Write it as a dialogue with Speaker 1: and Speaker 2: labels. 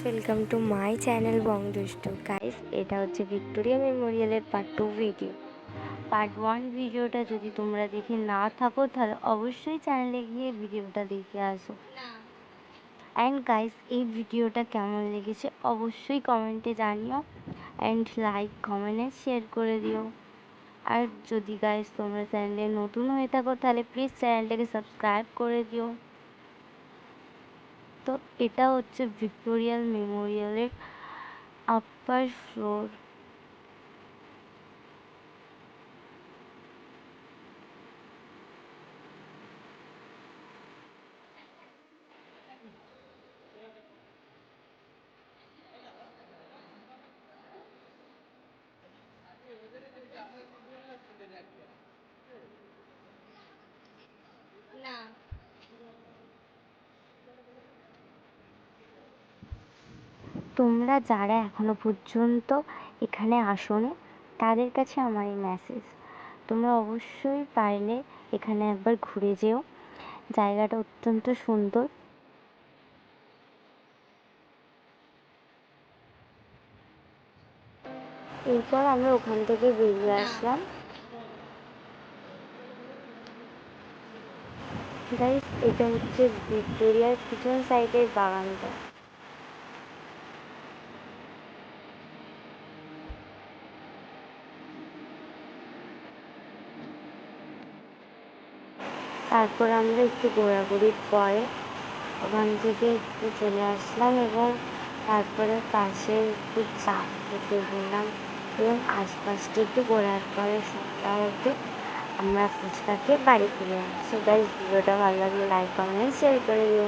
Speaker 1: Welcome to my channel বং দুষ্টু guys. এটা হচ্ছে ভিক্টোরিয়া মেমোরিয়ালের পার্ট 2 ভিডিও। পার্ট 1 ভিডিওটা যদি তোমরা দেখে না থাকো তাহলে অবশ্যই চ্যানেলে গিয়ে ভিডিওটা দেখে আসো। অ্যান্ড গাইস, এই ভিডিওটা কেমন লেগেছে অবশ্যই কমেন্টে জানিও, অ্যান্ড লাইক কমেন্টে শেয়ার করে দিও। আর যদি গাইস তোমরা চ্যানেলে নতুন হয়ে থাকো তাহলে প্লিজ চ্যানেলটাকে সাবস্ক্রাইব করে দিও। তো এটা হচ্ছে ভিক্টোরিয়াল মেমোরিয়ালের আপার ফ্লোর। তোমরা যারা এখনো পর্যন্ত এখানে আসোনি তাদের কাছে আমার এই মেসেজ, তোমরা অবশ্যই পারলে এখানে একবার ঘুরে যেও। জায়গাটা অত্যন্ত সুন্দর। এরপর আমরা ওখান থেকে বেরিয়ে আসলাম। গাইস, এটা হচ্ছে ভিক্টোরিয়ার পিছন সাইডের বাগানটা। তারপর আমরা একটু ঘোরাঘুরির পরে ওখান থেকে একটু চলে আসলাম এবং তারপরে পাশে একটু চা খেতে গেলাম এবং আশপাশটা একটু ঘোরার পরে সন্ধ্যা হতে আমরা ফুচকা খেয়ে বাড়ি ফিরে আসি। গাইস, ভিডিওটা ভালো লাগলে লাইক কমেন্ট শেয়ার করে দিও।